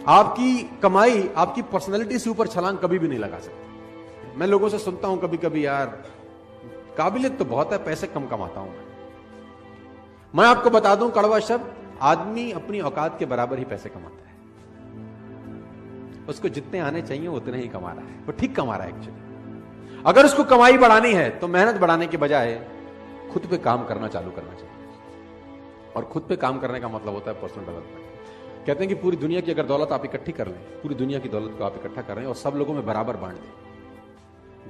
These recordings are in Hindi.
आपकी कमाई आपकी पर्सनैलिटी से ऊपर छलांग कभी भी नहीं लगा सकती। मैं लोगों से सुनता हूं कभी कभी, यार काबिलियत तो बहुत है, पैसे कम कमाता हूं मैं आपको बता दूं कड़वा शब्द, आदमी अपनी औकात के बराबर ही पैसे कमाता है। उसको जितने आने चाहिए उतने ही कमा रहा है, वो ठीक कमा रहा है एक्चुअली। अगर उसको कमाई बढ़ानी है तो मेहनत बढ़ाने के बजाय खुद पे काम करना चालू करना चाहिए। और खुद पे काम करने का मतलब होता है पर्सनल डेवलपमेंट। कहते हैं कि पूरी दुनिया की अगर दौलत आप इकट्ठी कर लें, पूरी दुनिया की दौलत को आप इकट्ठा कर रहे हैं और सब लोगों में बराबर बांट दें,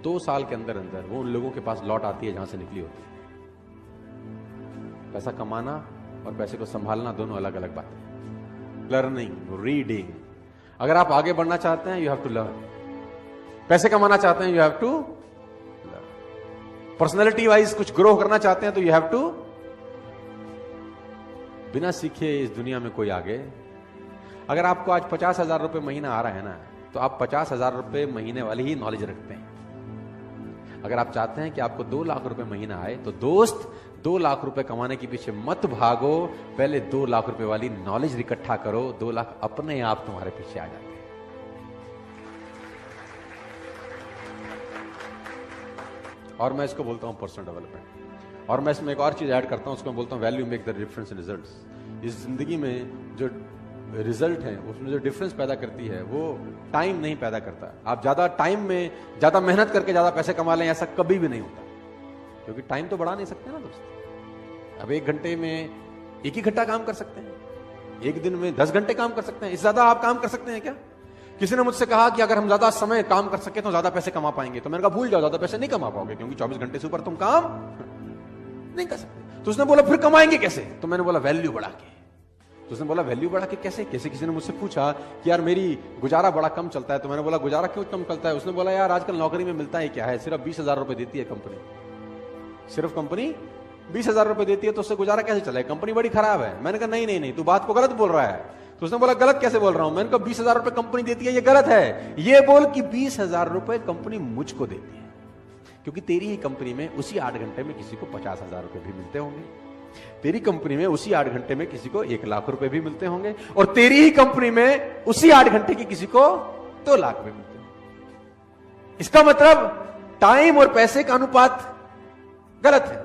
2 साल के अंदर अंदर वो उन लोगों के पास लौट आती है जहां से निकली होती है। पैसा कमाना और पैसे को संभालना दोनों अलग अलग बातें। लर्निंग, रीडिंग, अगर आप आगे बढ़ना चाहते हैं यू हैव टू लर्न। पैसे कमाना चाहते हैं you have to learn. Personality wise कुछ ग्रो करना चाहते हैं तो यू हैव टू। बिना सीखे इस दुनिया में कोई आगे। अगर आपको आज 50,000 रुपए महीना आ रहा है ना, तो आप 50,000 रुपए महीने वाली ही नॉलेज रखते हैं। अगर आप चाहते हैं कि आपको 2 लाख रुपए महीना आए तो दोस्त 2 लाख रुपए कमाने के पीछे मत भागो, पहले 2 लाख रुपए वाली नॉलेज इकट्ठा करो। 2 लाख अपने आप तुम्हारे पीछे आ जाते हैं। और मैं इसको बोलता हूं पर्सनल डेवलपमेंट। और मैं इसमें एक और चीज ऐड करता हूं, उसको मैं बोलता हूं value make the difference in results. इस जिंदगी में जो रिजल्ट है उसमें जो डिफरेंस पैदा करती है वो टाइम नहीं पैदा करता। आप ज्यादा टाइम में ज्यादा मेहनत करके ज्यादा पैसे कमा लें, ऐसा कभी भी नहीं होता, क्योंकि टाइम तो बढ़ा नहीं सकते ना दोस्त। अब 1 घंटे में 1 ही घंटा काम कर सकते हैं, 1 दिन में 10 घंटे काम कर सकते हैं। इससे ज्यादा आप काम कर सकते हैं क्या? किसी ने मुझसे कहा कि अगर हम ज्यादा समय काम कर सके तो ज्यादा पैसे कमा पाएंगे। तो मैंने कहा भूल जाओ, ज्यादा पैसे नहीं कमा पाओगे, क्योंकि 24 घंटे से ऊपर तुम काम नहीं कर सकते। तो उसने बोला फिर कमाएंगे कैसे? तो मैंने बोला वैल्यू बढ़ा के। तो उसने बोला वैल्यू बढ़ा के कैसे? किसी ने मुझसे पूछा कि यार मेरी गुजारा बड़ा कम चलता है। तो मैंने बोला गुजारा क्यों कम चलता है? उसने बोला यार आजकल नौकरी में मिलता है क्या है, सिर्फ 20,000 रुपए देती है कंपनी, सिर्फ कंपनी 20,000 रुपए देती है, तो उससे गुजारा कैसे चले? कंपनी बड़ी खराब है। मैंने कहा नहीं तू बात को गलत बोल रहा है। तो उसने बोला गलत कैसे बोल रहा हूं? मैंने कहा 20,000 रुपए कंपनी देती है, ये गलत है। ये बोल कि 20,000 रुपए कंपनी मुझको देती है, क्योंकि तेरी ही कंपनी में उसी 8 घंटे में किसी को 50,000 रुपए भी मिलते होंगे, तेरी कंपनी में उसी 8 घंटे में किसी को 1 लाख रुपए भी मिलते होंगे, और तेरी ही कंपनी में उसी 8 घंटे की किसी को 2 लाख भी मिलते होंगे। इसका मतलब टाइम और पैसे का अनुपात गलत है,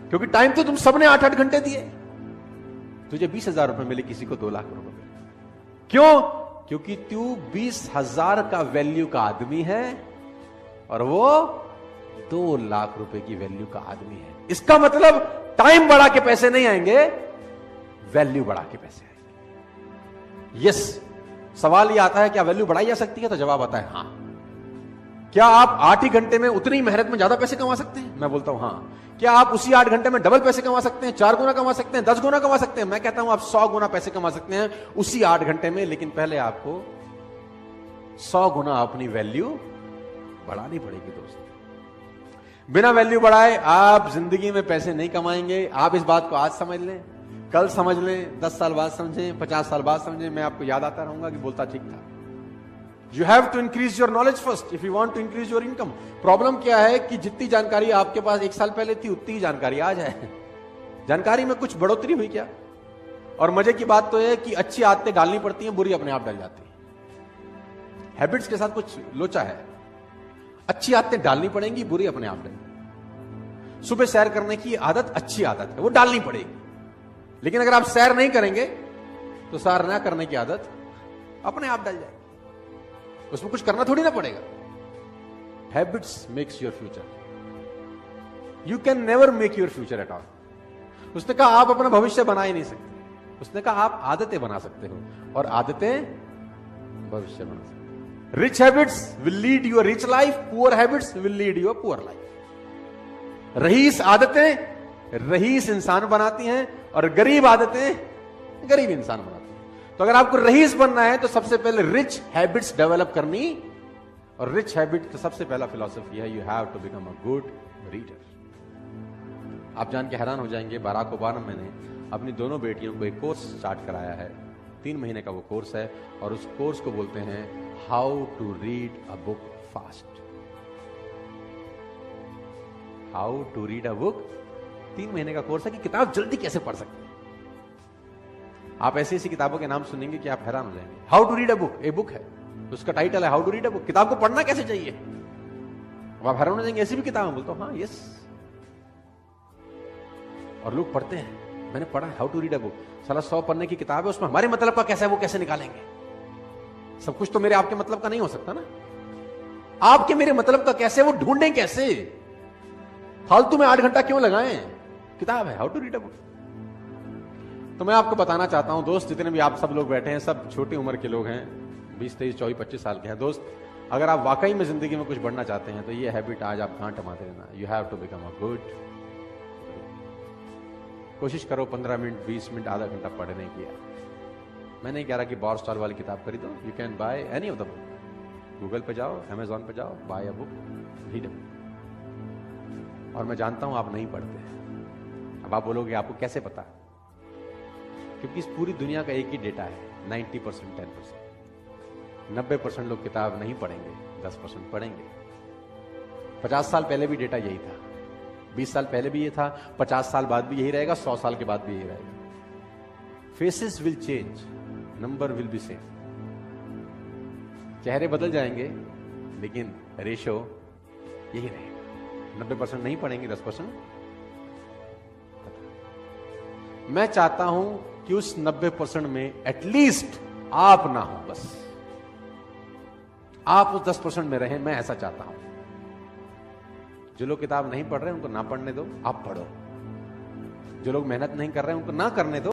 क्योंकि टाइम तो तुम सबने 8-8 घंटे दिए। तुझे 20,000 रुपए मिले, किसी को 2 लाख रुपए मिले। क्यों? क्योंकि तू 20,000 का वैल्यू का आदमी है और वो 2 लाख रुपए की वैल्यू का आदमी है। इसका मतलब टाइम बढ़ा के पैसे नहीं आएंगे, वैल्यू बढ़ा के पैसे आएंगे। यस, सवाल यह आता है क्या वैल्यू बढ़ाई जा सकती है? तो जवाब आता है हां। क्या आप 8 ही घंटे में उतनी मेहनत में ज्यादा पैसे कमा सकते हैं? मैं बोलता हूं हां। क्या आप उसी 8 घंटे में डबल पैसे कमा सकते हैं, 4 गुना कमा सकते हैं, 10 गुना कमा सकते हैं? मैं कहता हूं आप 100 गुना पैसे कमा सकते हैं उसी 8 घंटे में, लेकिन पहले आपको 100 गुना अपनी वैल्यू बढ़ानी पड़ेगी दोस्त। बिना वैल्यू बढ़ाए आप जिंदगी में पैसे नहीं कमाएंगे। आप इस बात को आज समझ लें, कल समझ लें, 10 साल बाद समझें, 50 साल बाद समझें, मैं आपको याद आता रहूंगा कि बोलता ठीक था। You have to increase your knowledge first if you want to increase your income. Problem क्या है कि जितनी जानकारी आपके पास 1 साल पहले थी उतनी ही जानकारी आज है। जानकारी में कुछ बढ़ोतरी हुई क्या? और मजे की बात तो है कि अच्छी आदतें डालनी पड़ती हैं, बुरी अपने आप डल जाती है। हैबिट्स के साथ कुछ लोचा है। अच्छी आदतें डालनी पड़ेंगी, बुरी अपने आप डलेंगी। सुबह सैर करने की आदत अच्छी आदत है, वो डालनी पड़ेगी, लेकिन अगर आप सैर नहीं करेंगे तो सैर ना करने की आदत अपने आप डल जाएगी। उसमें कुछ करना थोड़ी ना पड़ेगा। Habits makes your future. You can never make your future at all. उसने कहा आप अपना भविष्य बना ही नहीं सकते। उसने कहा आप आदतें बना सकते हो, और आदतें भविष्य बना सकते हो। Rich habits will lead you a rich life, poor habits will lead you a poor life. रईस आदतें रईस इंसान बनाती हैं, और गरीब आदतें गरीब इंसान बनाती हैं। तो अगर आपको रईस बनना है तो सबसे पहले रिच हैबिट्स डेवलप करनी, और रिच हैबिट का सबसे पहला फिलॉसफी है you have to become a good reader. आप जान के हैरान हो जाएंगे, बराक ओबामा ने अपनी दोनों बेटियों को एक कोर्स स्टार्ट कराया है। 3 महीने का वो कोर्स है, और उस कोर्स को बोलते हैं how to read a book fast. How to read a book, 3 महीने का कोर्स है कि किताब जल्दी कैसे पढ़ सकते हैं। आप ऐसी ऐसी किताबों के नाम सुनेंगे कि आप हैरान हो जाएंगे। How to read a book, a book है, उसका टाइटल है how to read a book, किताब को पढ़ना कैसे चाहिए। आप हैरान हो जाएंगे, ऐसी भी किताब है। बोलता हूं हाँ यस, और लोग पढ़ते हैं। मैंने पढ़ा how to read a book, साला 100 पन्ने की किताब है, उसमें हमारे मतलब का कैसा है वो कैसे निकालेंगे। सब कुछ तो मेरे आपके मतलब का नहीं हो सकता ना, आपके मेरे मतलब का कैसे, वो ढूंढें कैसे, फालतू में 8 घंटा क्यों लगाएं। किताब है how to read a book. तो मैं आपको बताना चाहता हूं दोस्त, जितने भी आप सब लोग बैठे हैं, सब छोटी उम्र के लोग हैं, 20, 23, 24, 25 साल के हैं दोस्त। अगर आप वाकई में जिंदगी में कुछ बढ़ना चाहते हैं तो ये हैबिट आज आप गांठ मारते रहना, you have to become a good. कोशिश करो 15 मिनट, 20 मिनट, आधा घंटा पढ़ने की। मैं नहीं कह रहा कि बॉर स्टार वाली किताब खरीदो, you can buy any of the book. Google पे जाओ, अमेजॉन पे जाओ, buy a book, read a book. और मैं जानता हूं आप नहीं पढ़ते। अब आप बोलोगे आपको कैसे पता, क्योंकि इस पूरी दुनिया का एक ही डेटा है, 90%, 10%। 90% लोग किताब नहीं पढ़ेंगे, 10% पढ़ेंगे। 50 साल पहले भी डेटा यही था, 20 साल पहले भी ये था, 50 साल बाद भी यही रहेगा, 100 साल के बाद भी यही रहेगा। Faces will change, number will be same. चेहरे बदल जाएंगे लेकिन रेशो यही रहेगा। 90% नहीं पढ़ेंगे, 10%। मैं चाहता हूं कि उस 90% में एटलीस्ट आप ना हो, बस आप उस 10% में रहें। मैं ऐसा चाहता हूं। जो लोग किताब नहीं पढ़ रहे उनको ना पढ़ने दो, आप पढ़ो। जो लोग मेहनत नहीं कर रहे उनको ना करने दो।